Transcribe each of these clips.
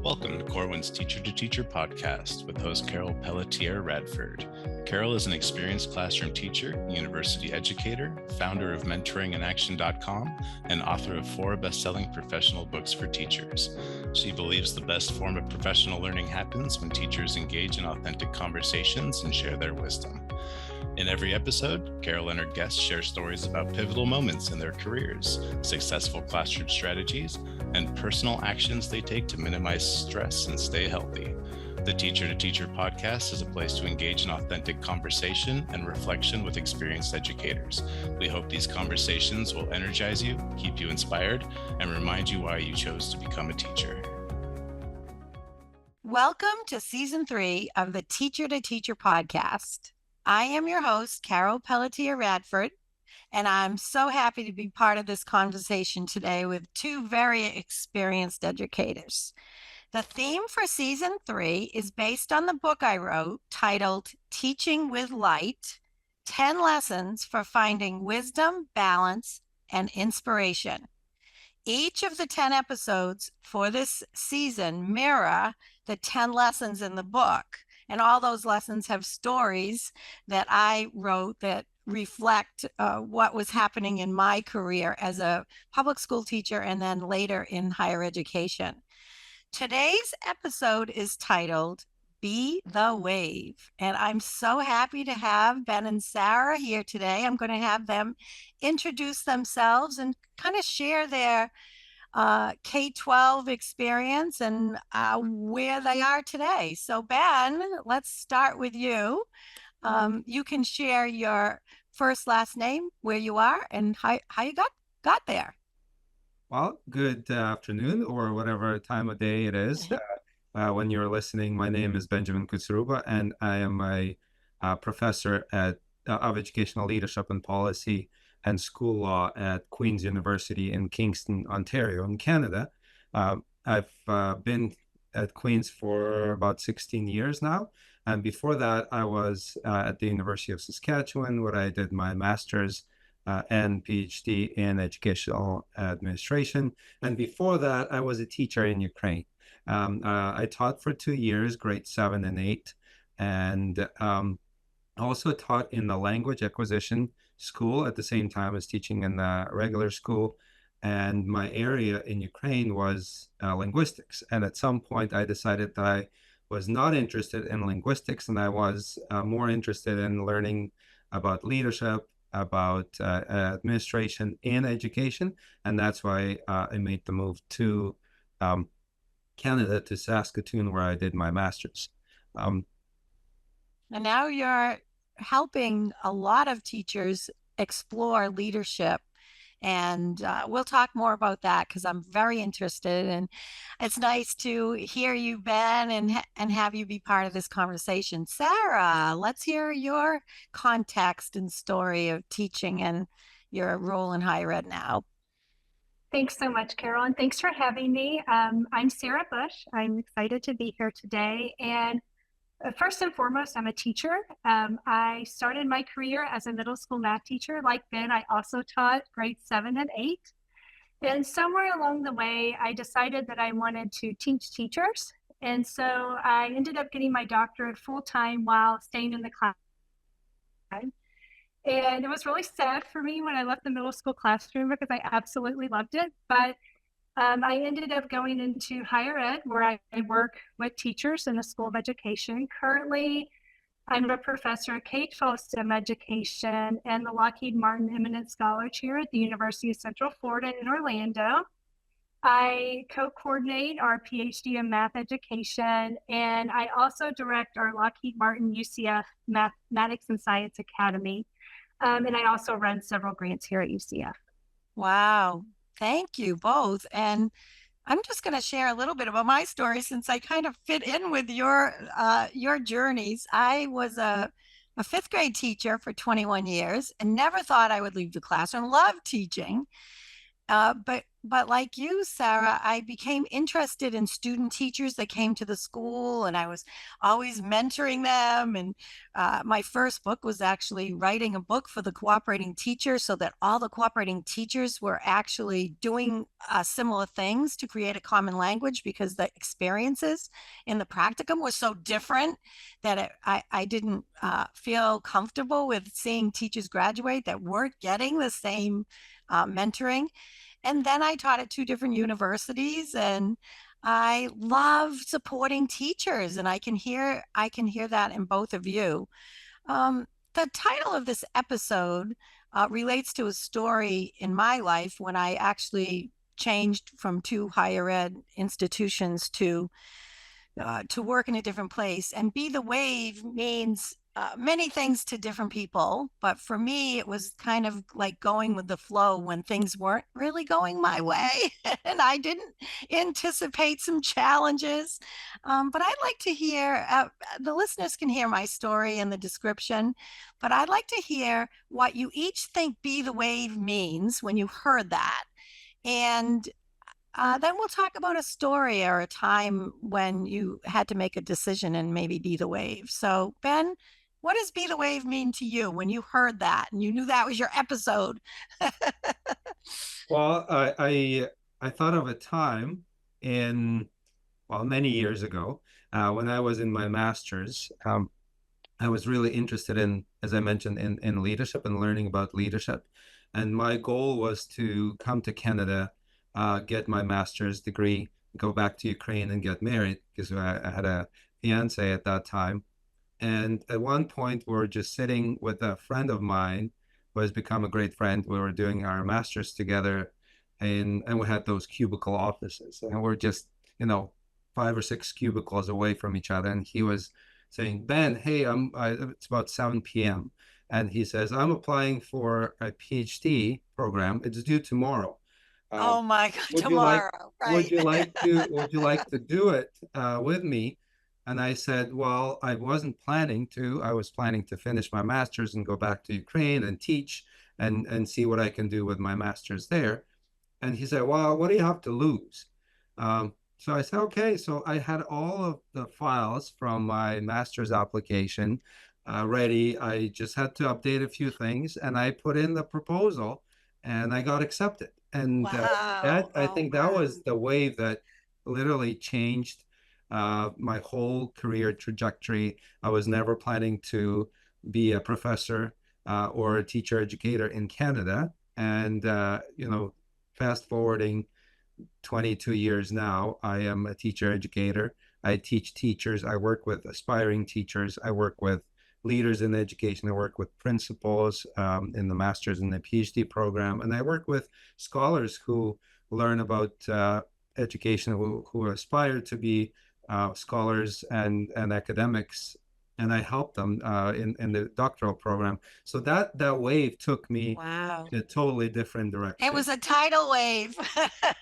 Welcome to Corwin's Teacher to Teacher podcast with host Carol Pelletier Radford. Carol is an experienced classroom teacher, university educator, founder of mentoringandaction.com, and author of 4 best-selling professional books for teachers. She believes the best form of professional learning happens when teachers engage in authentic conversations and share their wisdom. In every episode, Carol and her guests share stories about pivotal moments in their careers, successful classroom strategies, and personal actions they take to minimize stress and stay healthy. The Teacher to Teacher podcast is a place to engage in authentic conversation and reflection with experienced educators. We hope these conversations will energize you, keep you inspired, and remind you why you chose to become a teacher. Welcome to Season 3 of the Teacher to Teacher podcast. I am your host, Carol Pelletier Radford, and I'm so happy to be part of this conversation today with 2 very experienced educators. The theme for Season 3 is based on the book I wrote titled Teaching with Light, 10 Lessons for Finding Wisdom, Balance, and Inspiration. Each of the 10 episodes for this season mirror the 10 lessons in the book. And all those lessons have stories that I wrote that reflect what was happening in my career as a public school teacher and then later in higher education. Today's episode is titled Be the Wave. And I'm so happy to have Ben and Sarah here today. I'm going to have them introduce themselves and kind of share their K-12 experience and where they are today. So Ben, let's start with you. You can share your first, last name, where you are, and how you got there. Well, good afternoon or whatever time of day it is when you're listening. My name is Benjamin Kutsyuruba, and I am a professor of educational leadership and policy and school law at Queen's University in Kingston, Ontario, in Canada. I've been at Queen's for about 16 years now. And before that, I was at the University of Saskatchewan, where I did my master's and PhD in educational administration. And before that, I was a teacher in Ukraine. I taught for 2 years, grade 7 and 8, and also taught in the language acquisition school at the same time as teaching in the regular school. And my area in Ukraine was linguistics. And at some point, I decided that I was not interested in linguistics, and I was more interested in learning about leadership, about administration in education. And that's why I made the move to Canada, to Saskatoon, where I did my master's. And now you're helping a lot of teachers explore leadership. And we'll talk more about that because I'm very interested. And it's nice to hear you, Ben, and have you be part of this conversation. Sarah, let's hear your context and story of teaching and your role in higher ed now. Thanks so much, Carol, and thanks for having me. I'm Sarah Bush. I'm excited to be here today. And first and foremost, I'm a teacher. I started my career as a middle school math teacher. Like Ben, I also taught grades 7 and 8. And somewhere along the way, I decided that I wanted to teach teachers. And so I ended up getting my doctorate full-time while staying in the class. And it was really sad for me when I left the middle school classroom because I absolutely loved it. But I ended up going into higher ed, where I work with teachers in the School of Education. Currently, I'm a professor of K-12 STEM education and the Lockheed Martin Eminent Scholar Chair at the University of Central Florida in Orlando. I co-coordinate our PhD in math education, and I also direct our Lockheed Martin UCF Mathematics and Science Academy. And I also run several grants here at UCF. Wow. Thank you both. And I'm just going to share a little bit about my story since I kind of fit in with your journeys. I was a 5th grade teacher for 21 years and never thought I would leave the classroom. Loved teaching. But But like you, Sarah, I became interested in student teachers that came to the school, and I was always mentoring them. And my first book was actually writing a book for the cooperating teachers so that all the cooperating teachers were actually doing similar things to create a common language, because the experiences in the practicum were so different that I didn't feel comfortable with seeing teachers graduate that weren't getting the same mentoring. And then I taught at two different universities, and I love supporting teachers, and I can hear that in both of you. The title of this episode relates to a story in my life when I actually changed from two higher ed institutions to work in a different place. And be the wave means many things to different people. But for me, it was kind of like going with the flow when things weren't really going my way. And I didn't anticipate some challenges. But I'd like to hear, the listeners can hear my story in the description, but I'd like to hear what you each think be the wave means when you heard that. And then we'll talk about a story or a time when you had to make a decision and maybe be the wave. So, Ben, what does be the wave mean to you when you heard that and you knew that was your episode? Well, I thought of a time in, well, many years ago, when I was in my master's. I was really interested in, as I mentioned, in leadership and learning about leadership. And my goal was to come to Canada, get my master's degree, go back to Ukraine and get married, because I had a fiance at that time. And at one point, we were just sitting with a friend of mine who has become a great friend. We were doing our master's together, and we had those cubicle offices. And we're just, 5 or 6 cubicles away from each other. And he was saying, Ben, hey, it's about 7 p.m. And he says, I'm applying for a PhD program. It's due tomorrow. Oh my God, Would you like tomorrow, would right? you like to would you like to do it with me? And I said, well, I wasn't planning to. I was planning to finish my master's and go back to Ukraine and teach and see what I can do with my master's there. And he said, well, what do you have to lose? So I said, okay. So I had all of the files from my master's application ready. I just had to update a few things, and I put in the proposal, and I got accepted. And Wow. I Oh, think that wow. was the wave that literally changed my whole career trajectory. I was never planning to be a professor or a teacher educator in Canada. And, fast forwarding 22 years now, I am a teacher educator. I teach teachers. I work with aspiring teachers. I work with leaders in education. I work with principals in the master's and the PhD program. And I work with scholars who learn about education, who aspire to be scholars and academics. And I help them in the doctoral program. So that wave took me Wow. in a totally different It direction. was a tidal wave.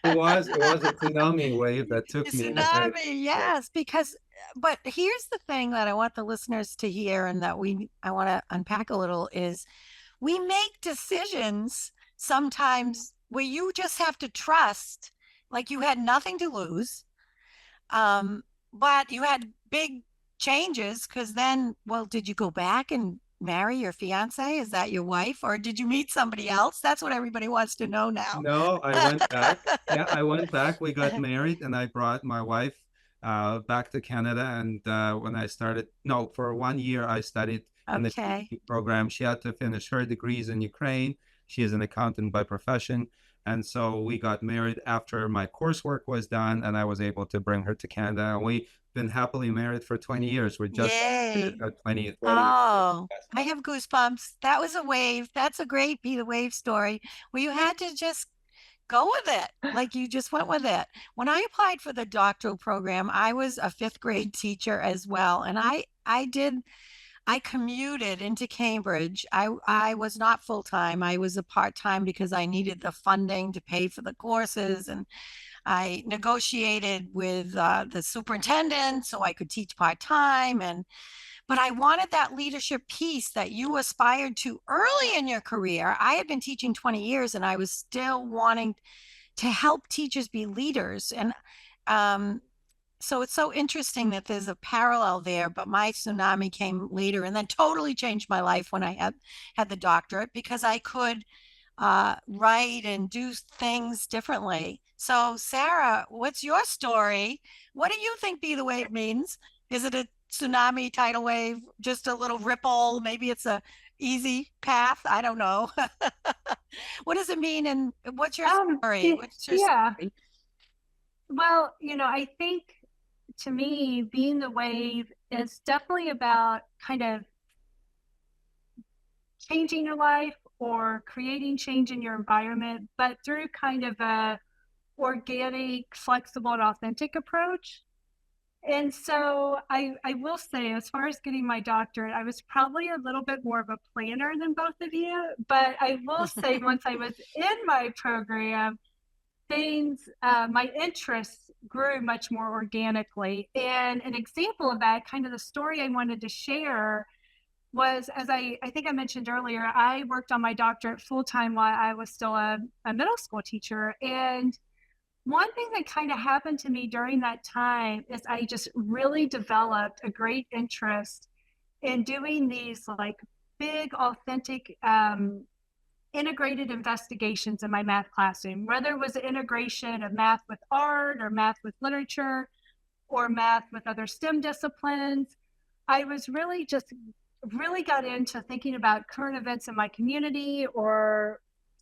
It was a tsunami wave that took me. Tsunami, Yeah. yes, because but here's the thing that I want the listeners to hear and that I want to unpack a little is we make decisions sometimes where you just have to trust, like you had nothing to lose, but you had big changes because then, well, did you go back and marry your fiance? Is that your wife, or did you meet somebody else? That's what everybody wants to know now. No, I went back. Yeah, I went back. We got married, and I brought my wife back to Canada. And when I started, no, for 1 year, I studied in the Okay. PhD program. She had to finish her degrees in Ukraine. She is an accountant by profession. And so we got married after my coursework was done, and I was able to bring her to Canada. And we've been happily married for 20 years. We're just Yay. 20th wedding. Oh, I have goosebumps. That was a wave. That's a great be the wave story where you had to just go with it. Like you just went with it. When I applied for the doctoral program, I was a fifth grade teacher as well. And I commuted into Cambridge. I was not full time. I was a part time because I needed the funding to pay for the courses. And I negotiated with the superintendent so I could teach part time. But I wanted that leadership piece that you aspired to early in your career. I had been teaching 20 years and I was still wanting to help teachers be leaders. And so it's so interesting that there's a parallel there, but my tsunami came later and then totally changed my life when I had the doctorate, because I could write and do things differently. So Sarah, what's your story? What do you think be the wave means? Is it a tsunami, tidal wave, just a little ripple? Maybe it's a easy path. I don't know. What does it mean? And what's your story? What's your Yeah. story? Well, I think to me, being the wave is definitely about kind of changing your life or creating change in your environment, but through kind of a organic, flexible, and authentic approach. And so I will say, as far as getting my doctorate, I was probably a little bit more of a planner than both of you. But I will say, once I was in my program, my interests grew much more organically. And an example of that, kind of the story I wanted to share, was, as I think I mentioned earlier, I worked on my doctorate full-time while I was still a middle school teacher. And one thing that kind of happened to me during that time is I just really developed a great interest in doing these like big, authentic, integrated investigations in my math classroom, whether it was the integration of math with art or math with literature or math with other STEM disciplines. I was really got into thinking about current events in my community or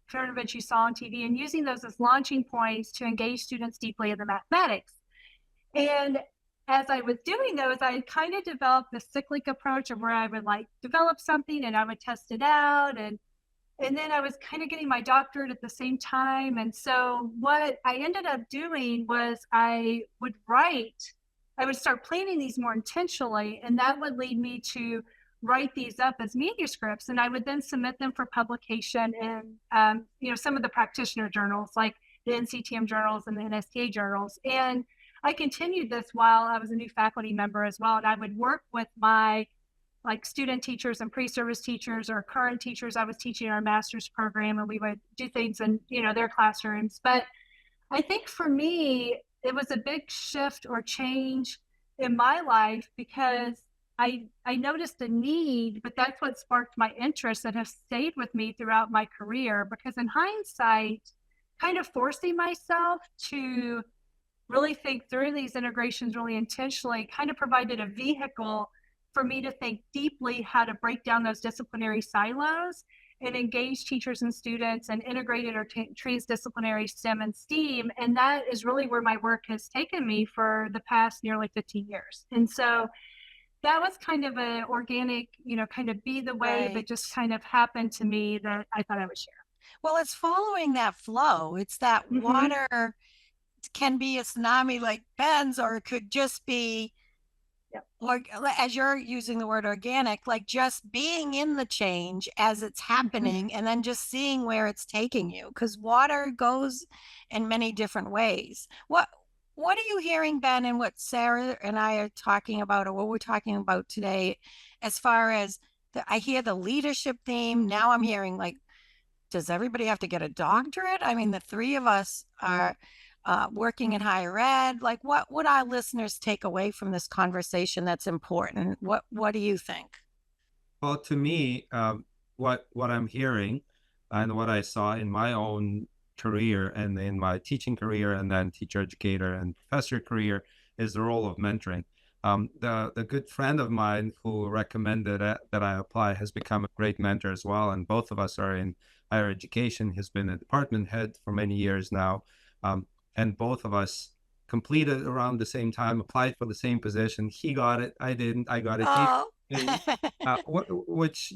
current events you saw on TV, and using those as launching points to engage students deeply in the mathematics. And as I was doing those, I kind of developed this cyclic approach of where I would like develop something and I would test it out. And then I was kind of getting my doctorate at the same time. And so what I ended up doing was I would start planning these more intentionally, and that would lead me to write these up as manuscripts, and I would then submit them for publication in some of the practitioner journals like the NCTM journals and the NSTA journals. And I continued this while I was a new faculty member as well, and I would work with my student teachers and pre-service teachers or current teachers I was teaching our master's program, and we would do things in their classrooms. But I think for me, it was a big shift or change in my life because I noticed a need, but that's what sparked my interest that has stayed with me throughout my career. Because in hindsight, kind of forcing myself to really think through these integrations really intentionally kind of provided a vehicle for me to think deeply how to break down those disciplinary silos and engage teachers and students and integrated or transdisciplinary STEM and STEAM. And that is really where my work has taken me for the past nearly 15 years. And so that was kind of an organic, kind of be the wave Right. that just kind of happened to me that I thought I would share. Well, it's following that flow. It's that water can be a tsunami like Ben's, or it could just be, or as you're using the word organic, like just being in the change as it's happening and then just seeing where it's taking you, because water goes in many different ways. What are you hearing, Ben, and what Sarah and I are talking about, or what we're talking about today, as far as I hear the leadership theme. Now I'm hearing does everybody have to get a doctorate? I mean, the three of us are working in higher ed. What would our listeners take away from this conversation that's important? What do you think? Well, to me, what I'm hearing and what I saw in my own career and in my teaching career and then teacher, educator, and professor career is the role of mentoring. The good friend of mine who recommended that I apply has become a great mentor as well. And both of us are in higher education. He's been a department head for many years now. And both of us completed around the same time, applied for the same position. He got it. I didn't. I got it. Which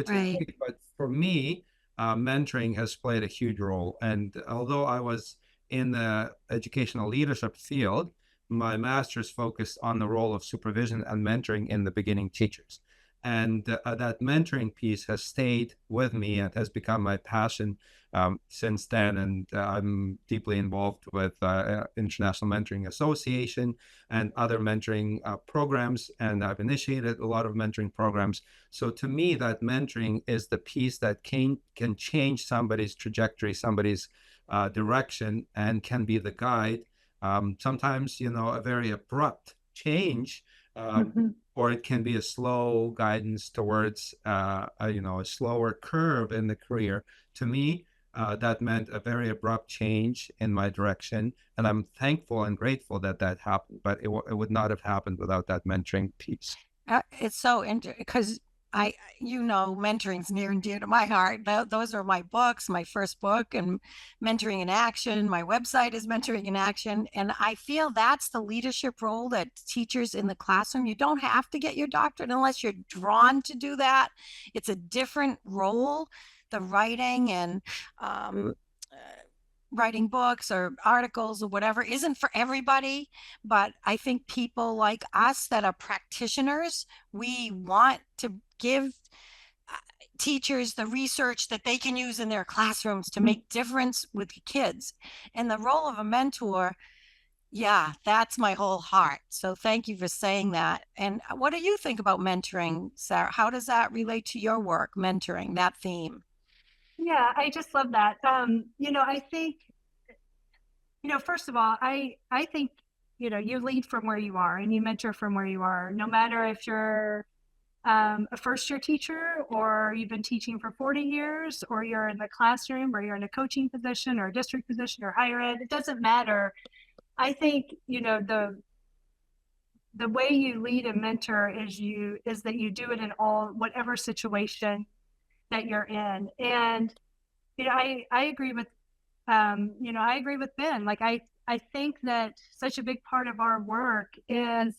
Right. but for me, mentoring has played a huge role. And although I was in the educational leadership field, my master's focused on the role of supervision and mentoring in the beginning teachers. And that mentoring piece has stayed with me and has become my passion since then. And I'm deeply involved with International Mentoring Association and other mentoring programs. And I've initiated a lot of mentoring programs. So to me, that mentoring is the piece that can change somebody's trajectory, somebody's direction and can be the guide. Sometimes, a very abrupt change, or it can be a slow guidance towards, a slower curve in the career. To me, that meant a very abrupt change in my direction. And I'm thankful and grateful that happened, but it would not have happened without that mentoring piece. It's so interesting because mentoring's near and dear to my heart. Those are my books, my first book, and Mentoring in Action. My website is Mentoring in Action. And I feel that's the leadership role that teachers in the classroom, you don't have to get your doctorate unless you're drawn to do that. It's a different role. The writing and writing books or articles or whatever isn't for everybody, but I think people like us that are practitioners, we want to give teachers the research that they can use in their classrooms to make difference with kids. And the role of a mentor, yeah, that's my whole heart. So thank you for saying that. And what do you think about mentoring, Sarah? How does that relate to your work, mentoring, that theme? Yeah, I just love that. I think, first of all, I think, you lead from where you are and you mentor from where you are, no matter if you're a first-year teacher or you've been teaching for 40 years or you're in the classroom or you're in a coaching position or a district position or higher ed, it doesn't matter. I think, the way you lead and mentor is that you do it in whatever situation that you're in. And, I agree with, I agree with Ben. Like, I think that such a big part of our work is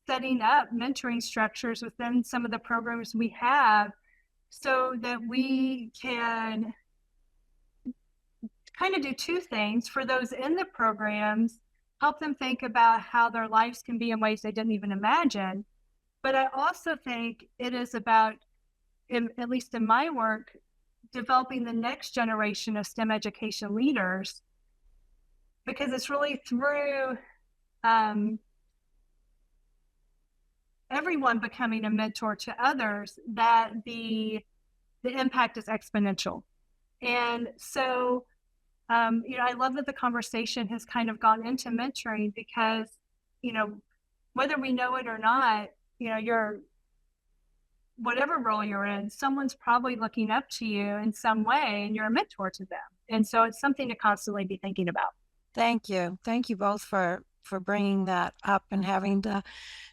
setting up mentoring structures within some of the programs we have so that we can kind of do two things for those in the programs, help them think about how their lives can be in ways they didn't even imagine. But I also think it is about, at least in my work, developing the next generation of STEM education leaders, because it's really through everyone becoming a mentor to others that the impact is exponential. And so, I love that the conversation has kind of gone into mentoring because, whether we know it or not, whatever role you're in, someone's probably looking up to you in some way and you're a mentor to them. And so it's something to constantly be thinking about. Thank you. Thank you both for bringing that up and having the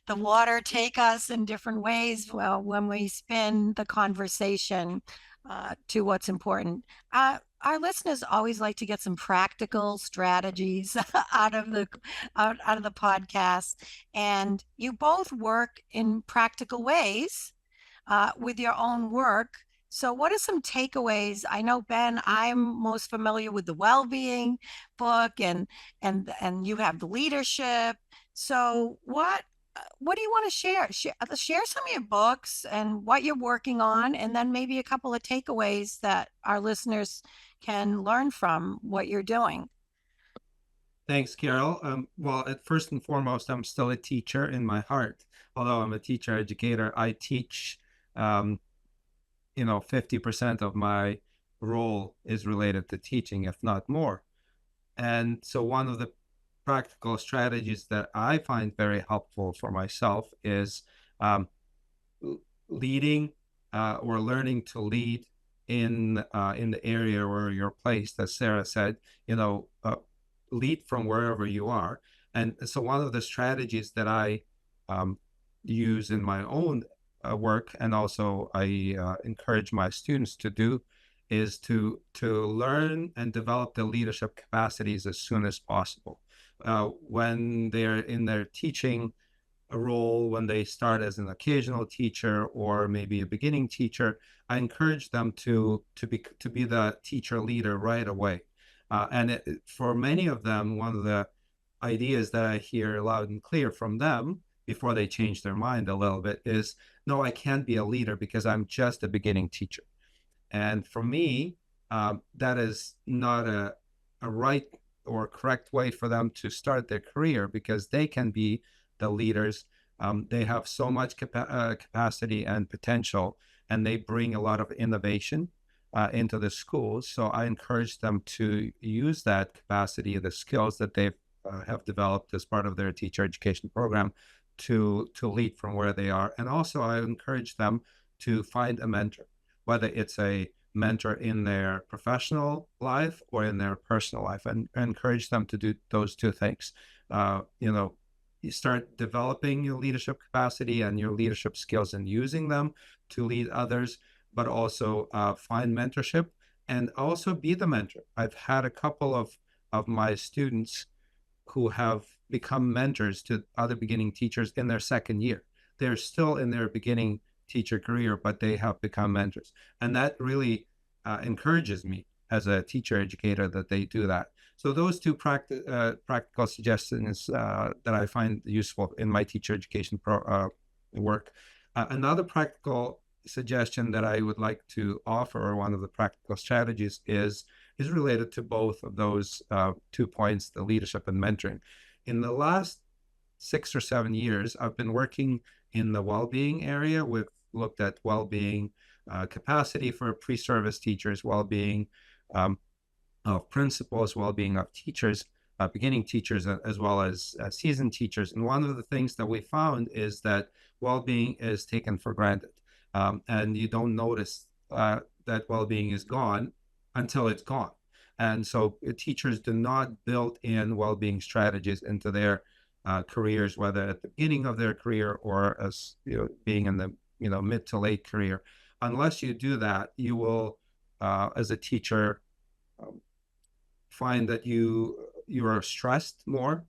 water take us in different ways when we spin the conversation to what's important. Our listeners always like to get some practical strategies out of the podcast, and you both work in practical ways with your own work. So what are some takeaways? I know, Ben, I'm most familiar with the Wellbeing book and you have the leadership. So what do you want to share? Share some of your books and what you're working on, and then maybe a couple of takeaways that our listeners can learn from what you're doing. Thanks, Carol. Well, first and foremost, I'm still a teacher in my heart. Although I'm a teacher educator, I teach 50% of my role is related to teaching, if not more. And so one of the practical strategies that I find very helpful for myself is leading or learning to lead in the area where you're placed. As Sarah said, lead from wherever you are. And so one of the strategies that I use in my own work, and also I encourage my students to do, is to learn and develop the leadership capacities as soon as possible. When they're in their teaching role, when they start as an occasional teacher or maybe a beginning teacher, I encourage them to be the teacher leader right away. For many of them, one of the ideas that I hear loud and clear from them before they change their mind a little bit is, no, I can't be a leader because I'm just a beginning teacher. And for me, that is not a right or correct way for them to start their career, because they can be the leaders. They have so much capacity and potential, and they bring a lot of innovation into the schools. So I encourage them to use that capacity, the skills that they have developed as part of their teacher education program to lead from where they are. And also I encourage them to find a mentor, whether it's a mentor in their professional life or in their personal life, and encourage them to do those two things. You start developing your leadership capacity and your leadership skills and using them to lead others, but also find mentorship and also be the mentor. I've had a couple of my students who have become mentors to other beginning teachers in their second year. They're still in their beginning teacher career, but they have become mentors. And that really encourages me as a teacher educator that they do that. So those two practical suggestions that I find useful in my teacher education work. Another practical suggestion that I would like to offer, or one of the practical strategies, is related to both of those 2 points, the leadership and mentoring. In the last 6 or 7 years, I've been working in the well-being area. We've looked at well-being capacity for pre-service teachers, well-being of principals, well-being of teachers, beginning teachers, as well as seasoned teachers. And one of the things that we found is that well-being is taken for granted. And you don't notice that well-being is gone until it's gone. And so teachers do not build in well-being strategies into their careers, whether at the beginning of their career or as being in the mid to late career. Unless you do that, you will, as a teacher, find that you are stressed more.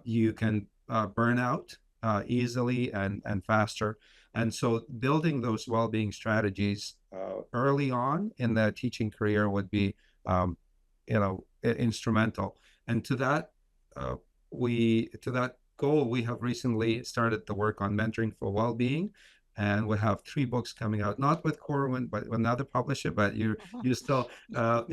You can burn out easily and faster. And so building those well-being strategies early on in the teaching career would be, instrumental. And to that goal, we have recently started the work on mentoring for well-being. And we have 3 books coming out, not with Corwin, but with another publisher. But you still, I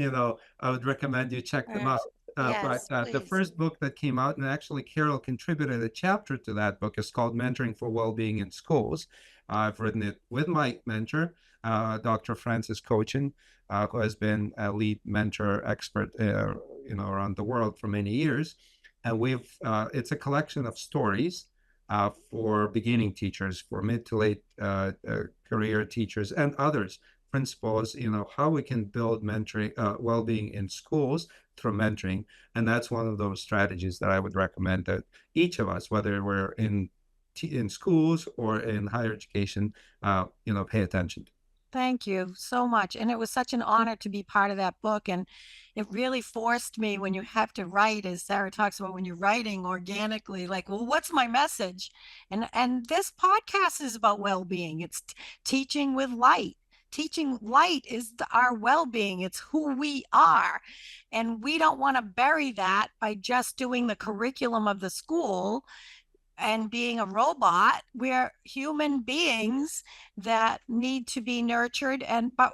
would recommend you check them out. Yes, But the first book that came out, and actually Carol contributed a chapter to that book, is called Mentoring for Wellbeing in Schools. I've written it with my mentor, Dr. Francis Cochin, who has been a lead mentor expert, around the world for many years. And it's a collection of stories for beginning teachers, for mid to late career teachers, and others, principals, how we can build mentoring, well-being in schools through mentoring. And that's one of those strategies that I would recommend that each of us, whether we're in schools or in higher education, pay attention to. Thank you so much. And it was such an honor to be part of that book. And it really forced me, when you have to write, as Sarah talks about, when you're writing organically, like, well, what's my message? And this podcast is about well-being. It's teaching with light. Teaching light is our well-being. It's who we are. And we don't want to bury that by just doing the curriculum of the school and being a robot. We're human beings that need to be nurtured. But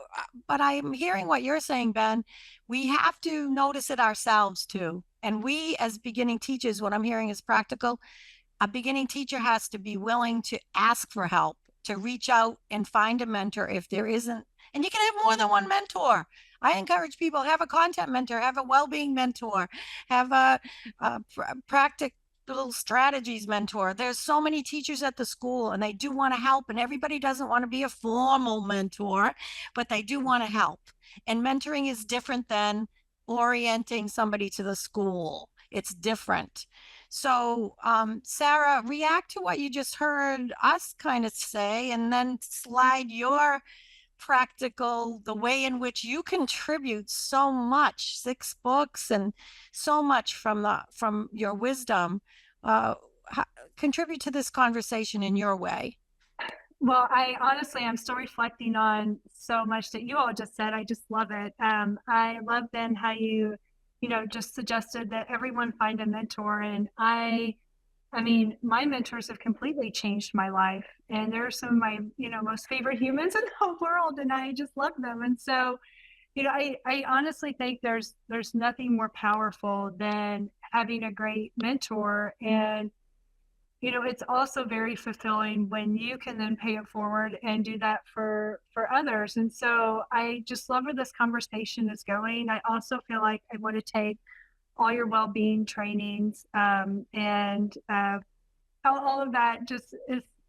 I'm hearing what you're saying, Ben. We have to notice it ourselves too. And we, as beginning teachers, what I'm hearing is practical. A beginning teacher has to be willing to ask for help, to reach out and find a mentor if there isn't. And you can have more than one mentor. I encourage people, have a content mentor, have a well-being mentor, have a practical strategies mentor. There's so many teachers at the school, and they do want to help, and everybody doesn't want to be a formal mentor, but they do want to help. And mentoring is different than orienting somebody to the school. It's different. So, Sarah, react to what you just heard us kind of say, and then slide your the way in which you contribute so much, 6 books and so much from your wisdom, contribute to this conversation in your way. Well, I'm still reflecting on so much that you all just said. I just love it. I love, Ben, how you just suggested that everyone find a mentor. And I mean, my mentors have completely changed my life, and they're some of my, most favorite humans in the world, and I just love them. And so, I honestly think there's nothing more powerful than having a great mentor. And it's also very fulfilling when you can then pay it forward and do that for others. And so I just love where this conversation is going. I also feel like I want to take all your well-being trainings, and all of that just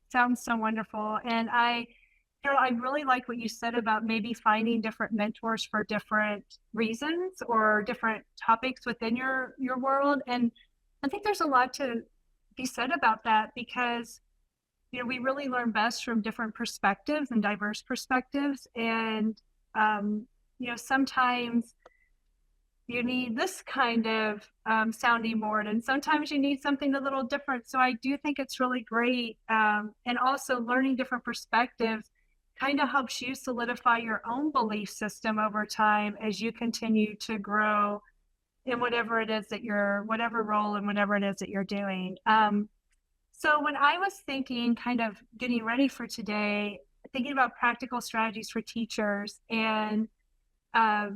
sounds so wonderful. And I really like what you said about maybe finding different mentors for different reasons or different topics within your world. And I think there's a lot to be said about that, because we really learn best from different perspectives and diverse perspectives. And sometimes you need this kind of sounding board, and sometimes you need something a little different. So I do think it's really great. And also learning different perspectives kind of helps you solidify your own belief system over time as you continue to grow in whatever it is that whatever role and whatever it is that you're doing. So when I was thinking, kind of getting ready for today, thinking about practical strategies for teachers, and I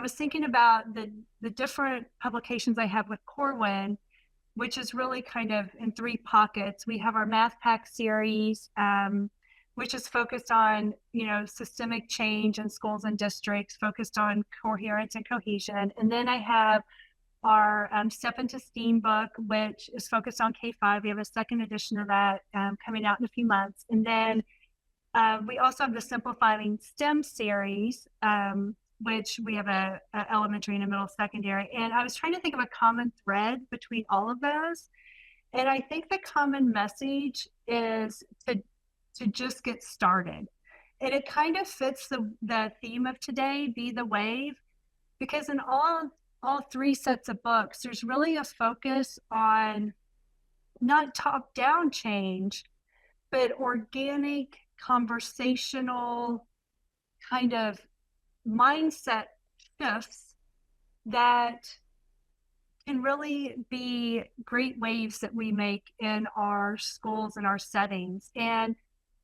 was thinking about the different publications I have with Corwin, which is really kind of in three pockets. We have our Math Pack series, which is focused on, systemic change in schools and districts, focused on coherence and cohesion. And then I have our Step into STEAM book, which is focused on K-5. We have a second edition of that coming out in a few months. And then we also have the Simplifying STEM series, which we have a elementary and a middle secondary. And I was trying to think of a common thread between all of those. And I think the common message is to just get started. And it kind of fits the theme of today, Be the Wave, because in all three sets of books, there's really a focus on not top-down change, but organic, conversational kind of mindset shifts that can really be great waves that we make in our schools and our settings. And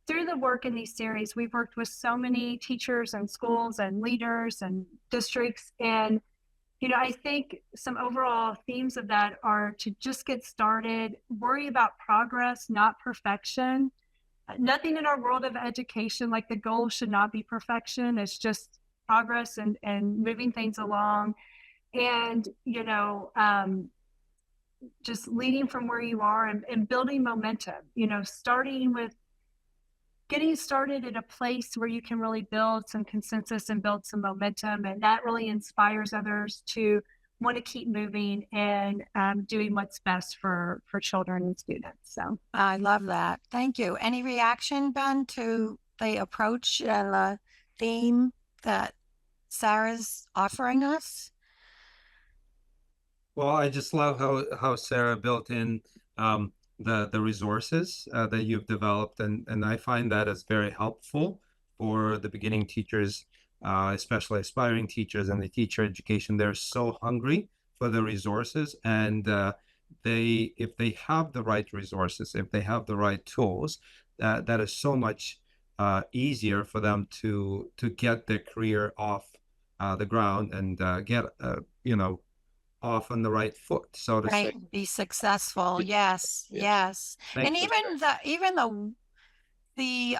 through the work in these series, we've worked with so many teachers and schools and leaders and districts. And, I think some overall themes of that are to just get started, worry about progress, not perfection. Nothing in our world of education, like the goal should not be perfection. It's just progress and moving things along. And, just leading from where you are and building momentum, starting with getting started at a place where you can really build some consensus and build some momentum. And that really inspires others to want to keep moving and doing what's best for children and students. So I love that. Thank you. Any reaction, Ben, to the approach and the theme that Sarah's offering us? Well, I just love how Sarah built in the resources that you've developed, and I find that as very helpful for the beginning teachers, especially aspiring teachers and the teacher education. They're so hungry for the resources, and if they have the right resources, if they have the right tools, that is so much easier for them to get their career off the ground and get off on the right foot, so to say. Be successful. Yes. Thank And you. even the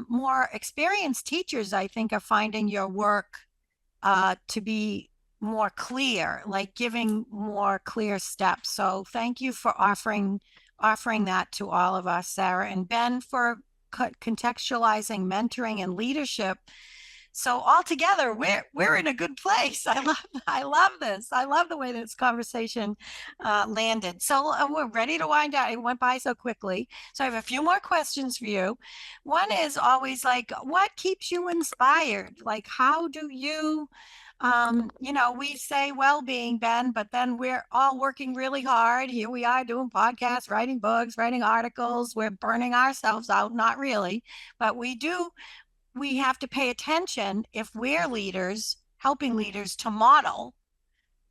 more experienced teachers, I think, are finding your work to be more clear, like giving more clear steps. So thank you for offering that to all of us, Sarah, and Ben, for contextualizing mentoring and leadership. So altogether, we're in a good place. I love this. I love the way this conversation landed. So we're ready to wind down. It went by so quickly. So I have a few more questions for you. One is always like, what keeps you inspired? Like, how do you, we say well-being, Ben, but then we're all working really hard. Here we are doing podcasts, writing books, writing articles. We're burning ourselves out. Not really, but we have to pay attention if we're leaders, helping leaders to model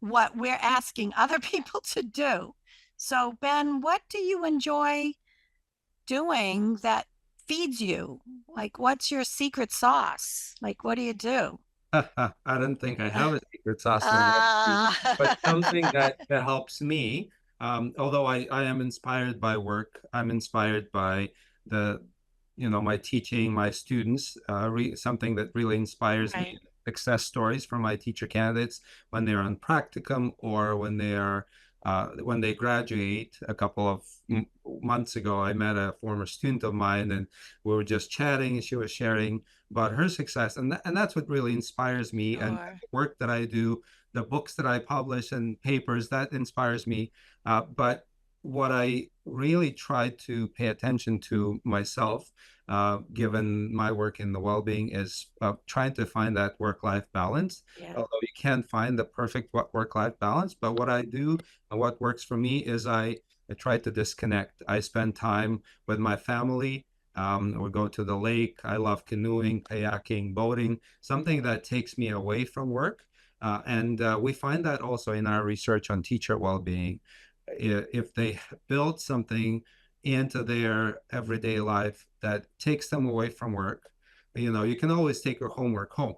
what we're asking other people to do. So, Ben, what do you enjoy doing that feeds you? Like, what's your secret sauce? Like, what do you do? I don't think I have a secret sauce, but something that helps me Although I am inspired by work, I'm inspired by my teaching, my students, something that really inspires me. Success stories from my teacher candidates when they're on practicum or when they graduate. A couple of months ago, I met a former student of mine, and we were just chatting, and she was sharing about her success, and that's what really inspires me. And the work that I do, the books that I publish, and papers, that inspires me. But what I really try to pay attention to myself, given my work in the well-being, is trying to find that work-life balance. Although you can't find the perfect work-life balance, but what I do and what works for me is I try to disconnect. I spend time with my family. We go to the lake. I love canoeing, kayaking, boating, something that takes me away from work. And we find that also in our research on teacher well-being. If they build something into their everyday life that takes them away from work, you can always take your homework home,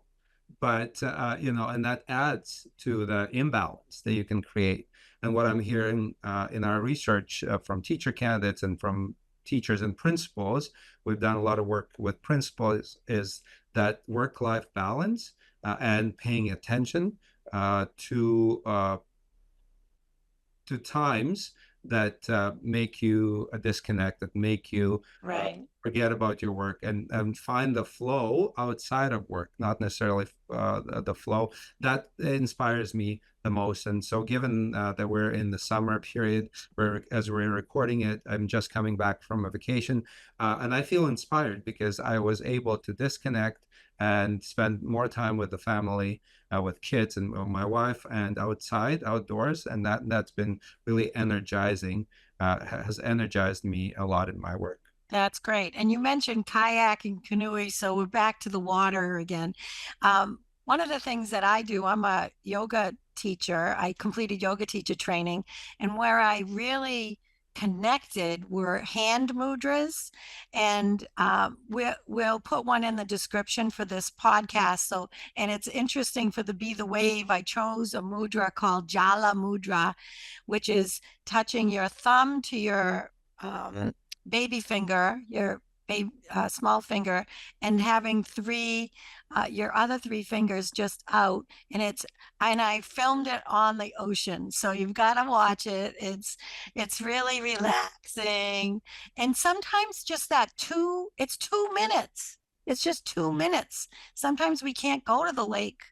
but and that adds to the imbalance that you can create. And what I'm hearing in our research from teacher candidates and from teachers and principals, we've done a lot of work with principals, is that work-life balance and paying attention to times that make you disconnect, that make you forget about your work, and find the flow outside of work, not necessarily the flow that inspires me the most. And so given that we're in the summer period, as we're recording it, I'm just coming back from a vacation, and I feel inspired because I was able to disconnect and spend more time with the family, with kids and my wife, and outdoors, and that's been really energizing, has energized me a lot in my work. That's great. And you mentioned kayaking, canoeing, so we're back to the water again. One of the things that I do, I'm a yoga teacher. I completed yoga teacher training, and where I really connected were hand mudras, and we'll put one in the description for this podcast. So, and it's interesting for the Be the Wave, I chose a mudra called Jala Mudra, which is touching your thumb to your baby finger, your small finger, and having your other three fingers just out. And I filmed it on the ocean, so you've got to watch it. It's really relaxing, and sometimes just it's 2 minutes. It's just 2 minutes. Sometimes we can't go to the lake,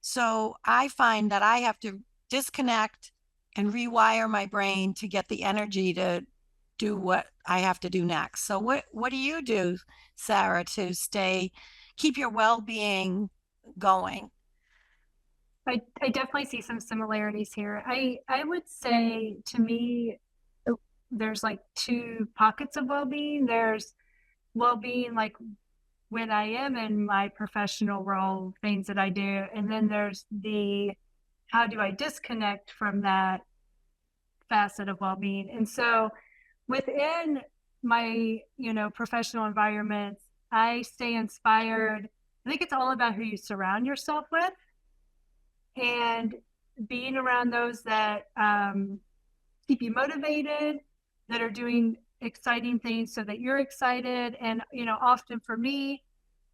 so I find that I have to disconnect and rewire my brain to get the energy to do what I have to do next. So what do you do, Sarah, to keep your well-being going? I definitely see some similarities here. I would say, to me, there's like two pockets of well-being. There's well-being like when I am in my professional role, things that I do, and then there's how do I disconnect from that facet of well-being. And so within my, professional environments, I stay inspired. I think it's all about who you surround yourself with, and being around those that keep you motivated, that are doing exciting things so that you're excited. And, often for me,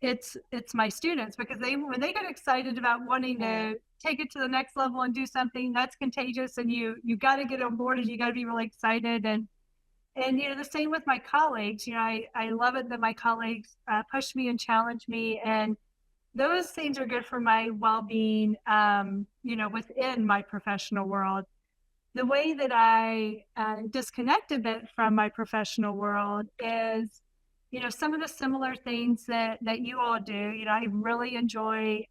it's my students, because when they get excited about wanting to take it to the next level and do something, that's contagious, and you got to get on board, and you got to be really excited. And the same with my colleagues. I love it that my colleagues push me and challenge me, and those things are good for my well-being, within my professional world. The way that I disconnect a bit from my professional world is, some of the similar things that you all do. I really enjoy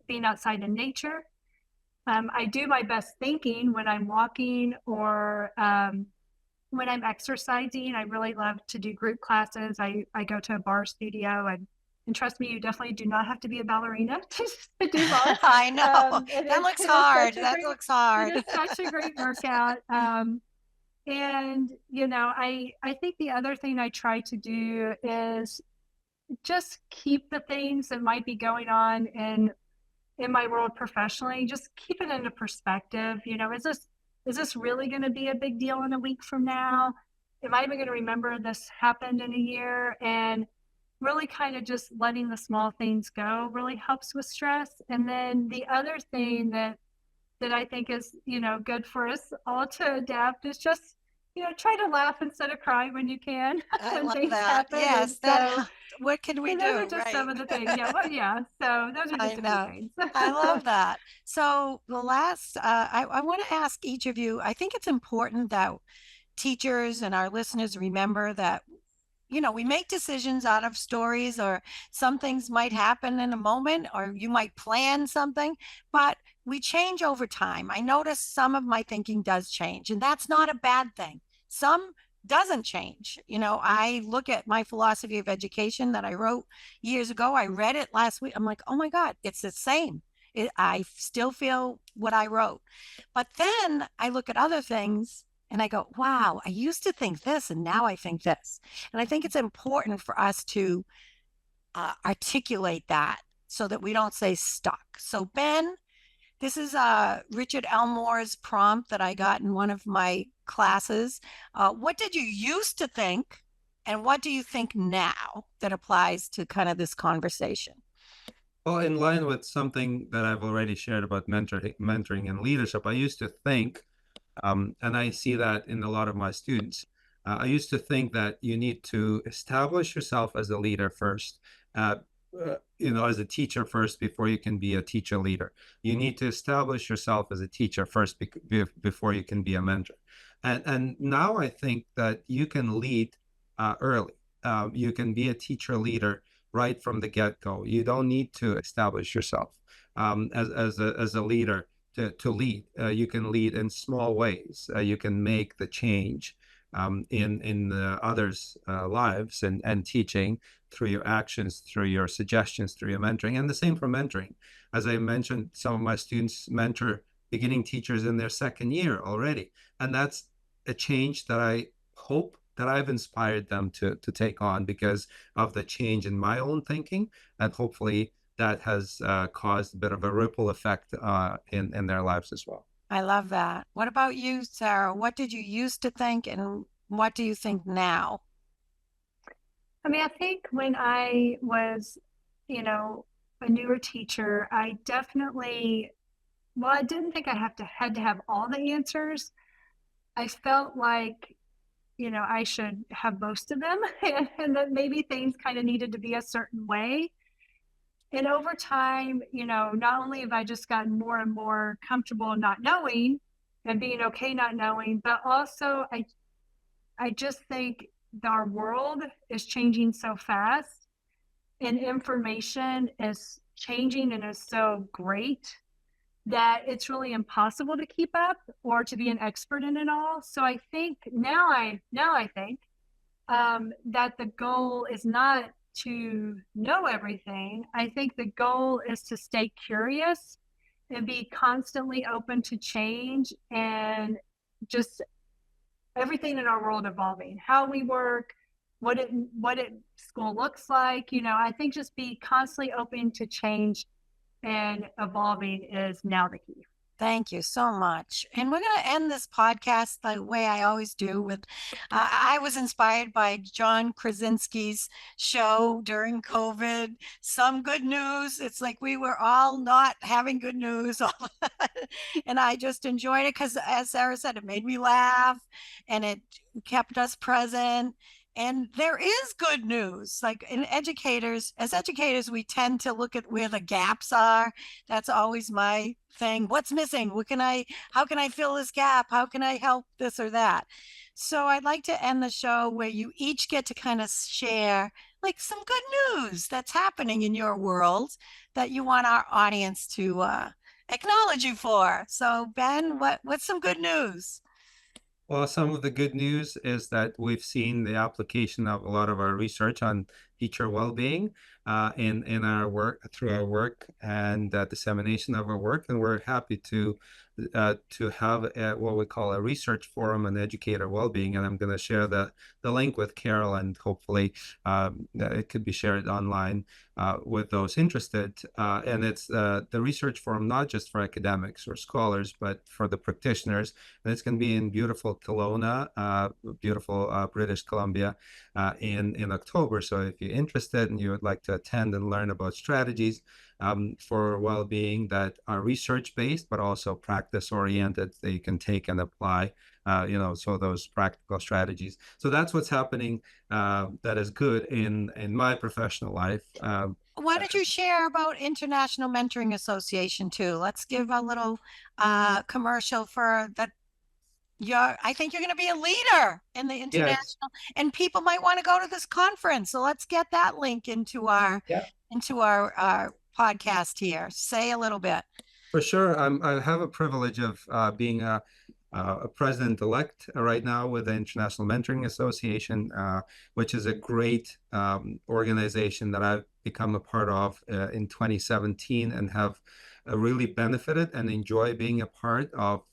being outside in nature. I do my best thinking when I'm walking or when I'm exercising. I really love to do group classes. I go to a bar studio, and trust me, you definitely do not have to be a ballerina to do bars. I know. That looks hard. That looks hard. It's such a great workout. And, I think the other thing I try to do is just keep the things that might be going on in my world professionally, just keep it into perspective. is this really going to be a big deal in a week from now? Am I even going to remember this happened in a year? And really kind of just letting the small things go really helps with stress. And then the other thing that I think is, good for us all to adapt is just, try to laugh instead of cry when you can. I when love things that. happen. Yes, what can we and do? those are just Right. some of the things. Yeah, well, yeah. So those are I just a few know. things. I love that. So the last, I want to ask each of you, I think it's important that teachers and our listeners remember that we make decisions out of stories, or some things might happen in a moment, or you might plan something, but we change over time. I notice some of my thinking does change, and that's not a bad thing. Some doesn't change. I look at my philosophy of education that I wrote years ago. I read it last week. I'm like, oh my God, it's the same. I still feel what I wrote. But then I look at other things and I go, wow, I used to think this and now I think this. And I think it's important for us to articulate that so that we don't stay stuck. So, Ben, this is Richard Elmore's prompt that I got in one of my classes. What did you used to think, and what do you think now that applies to kind of this conversation? Well, in line with something that I've already shared about mentoring and leadership, I used to think, and I see that in a lot of my students, I used to think that you need to establish yourself as a leader first, uh, as a teacher first before you can be a teacher leader. You need to establish yourself as a teacher first before you can be a mentor. And now I think that you can lead early. You can be a teacher leader right from the get-go. You don't need to establish yourself as a leader to lead. You can lead in small ways. You can make the change in others' lives and teaching through your actions, through your suggestions, through your mentoring. And the same for mentoring. As I mentioned, some of my students mentor beginning teachers in their second year already. And that's a change that I hope that I've inspired them to take on because of the change in my own thinking. And hopefully that has caused a bit of a ripple effect in their lives as well. I love that. What about you, Sarah? What did you used to think, and what do you think now? I mean, I think when I was, a newer teacher, I definitely, well, I didn't think I had to have all the answers. I felt like, I should have most of them and that maybe things kind of needed to be a certain way. And over time, not only have I just gotten more and more comfortable not knowing and being okay not knowing, but also I just think our world is changing so fast and information is changing and is so great that it's really impossible to keep up or to be an expert in it all. So I think now I think that the goal is not to know everything. I think the goal is to stay curious and be constantly open to change and just everything in our world evolving, how we work, what school looks like. I think just be constantly open to change and evolving is now the key. Thank you so much. And we're going to end this podcast the way I always do with I was inspired by John Krasinski's show during COVID. Some good news. It's like we were all not having good news. And I just enjoyed it because, as Sarah said, it made me laugh and it kept us present. And there is good news. Like as educators, we tend to look at where the gaps are. That's always my thing. What's missing? How can I fill this gap? How can I help this or that? So I'd like to end the show where you each get to kind of share like some good news that's happening in your world that you want our audience to acknowledge you for. So Ben, what's some good news? Well, some of the good news is that we've seen the application of a lot of our research on teacher well-being in our work, through our work and dissemination of our work. And we're happy to have what we call a research forum on educator well-being. And I'm going to share the link with Carol, and hopefully it could be shared online with those interested. And it's the research forum, not just for academics or scholars, but for the practitioners. And it's going to be in beautiful Kelowna, beautiful British Columbia in October. So if you're interested and you would like to attend and learn about strategies for well-being that are research-based, but also practice-oriented, that you can take and apply, so those practical strategies. So that's what's happening that is good in my professional life. Why don't you share about International Mentoring Association too? Let's give a little commercial for that. I think you're going to be a leader in the international, and people might want to go to this conference. So let's get that link into our podcast here. Say a little bit. For sure. I have a privilege of being a president-elect right now with the International Mentoring Association, which is a great organization that I've become a part of in 2017 and have really benefited and enjoy being a part of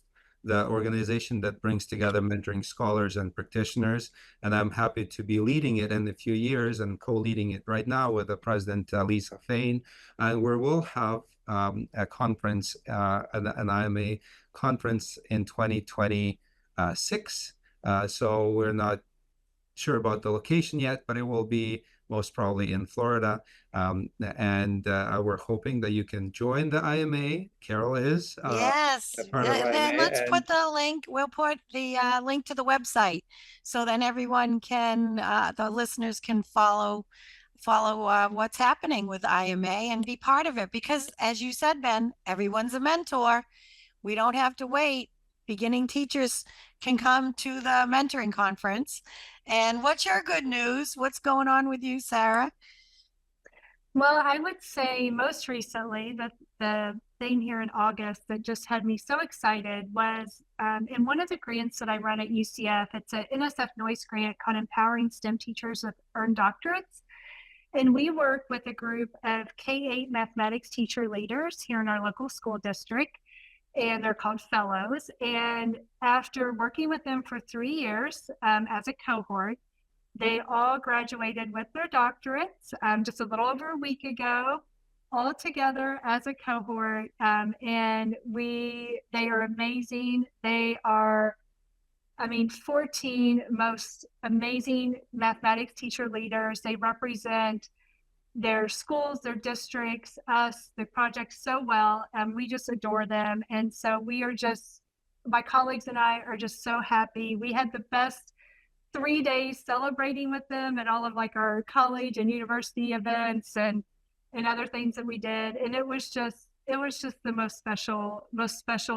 the organization that brings together mentoring scholars and practitioners. And I'm happy to be leading it in a few years and co-leading it right now with the president, Lisa Fain, and where we'll have a conference, an IMA conference in 2026. So we're not sure about the location yet, but it will be most probably in Florida. And we're hoping that you can join the IMA. Carol is. Yes. Then let's put the link. We'll put the link to the website, so then everyone can, the listeners can follow what's happening with IMA and be part of it. Because as you said, Ben, everyone's a mentor. We don't have to wait. Beginning teachers can come to the mentoring conference. And what's your good news? What's going on with you, Sarah? Well, I would say most recently that the thing here in August that just had me so excited was in one of the grants that I run at UCF. It's an NSF Noise grant called Empowering STEM Teachers with Earned Doctorates. And we work with a group of K-8 mathematics teacher leaders here in our local school district, and they're called fellows. And after working with them for 3 years as a cohort, they all graduated with their doctorates just a little over a week ago, all together as a cohort. And they are amazing. They are, 14 most amazing mathematics teacher leaders. They represent their schools, their districts, us, the project so well. We just adore them. And so my colleagues and I are just so happy. We had the best 3 days celebrating with them at all of our college and university events and other things that we did. And it was just the most special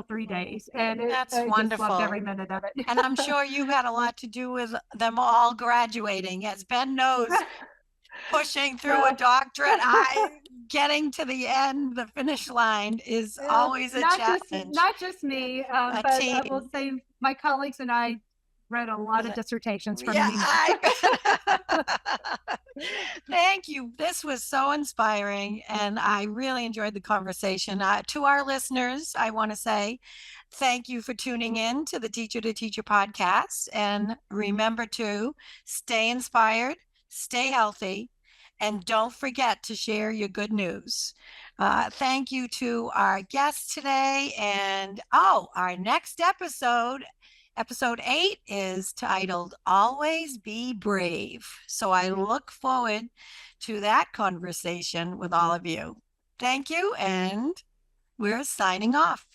3 days. And that's I wonderful. Just loved every minute of it. And I'm sure you had a lot to do with them all graduating. As Ben knows, pushing through a doctorate, getting to the end, the finish line is always a challenge. Not just me, but I will say my colleagues and I read a lot of dissertations from me. Thank you. This was so inspiring, and I really enjoyed the conversation. To our listeners, I want to say thank you for tuning in to the Teacher to Teacher podcast. And remember to stay inspired, stay healthy, and don't forget to share your good news. Thank you to our guests today. And our next episode 8 is titled Always Be Brave. So I look forward to that conversation with all of you. Thank you, and we're signing off.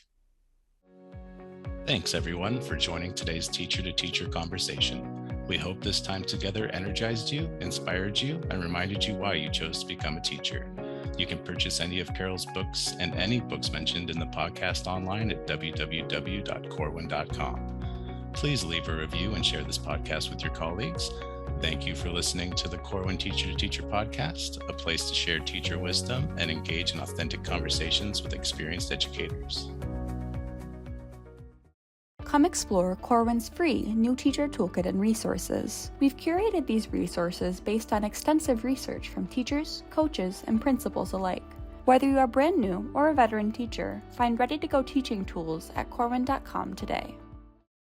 Thanks, everyone, for joining today's Teacher to Teacher conversation. We hope this time together energized you, inspired you, and reminded you why you chose to become a teacher. You can purchase any of Carol's books and any books mentioned in the podcast online at www.corwin.com. Please leave a review and share this podcast with your colleagues. Thank you for listening to the Corwin Teacher to Teacher podcast, a place to share teacher wisdom and engage in authentic conversations with experienced educators. come explore Corwin's free New Teacher Toolkit and resources. We've curated these resources based on extensive research from teachers, coaches, and principals alike. Whether you are brand new or a veteran teacher, find ready-to-go teaching tools at corwin.com today.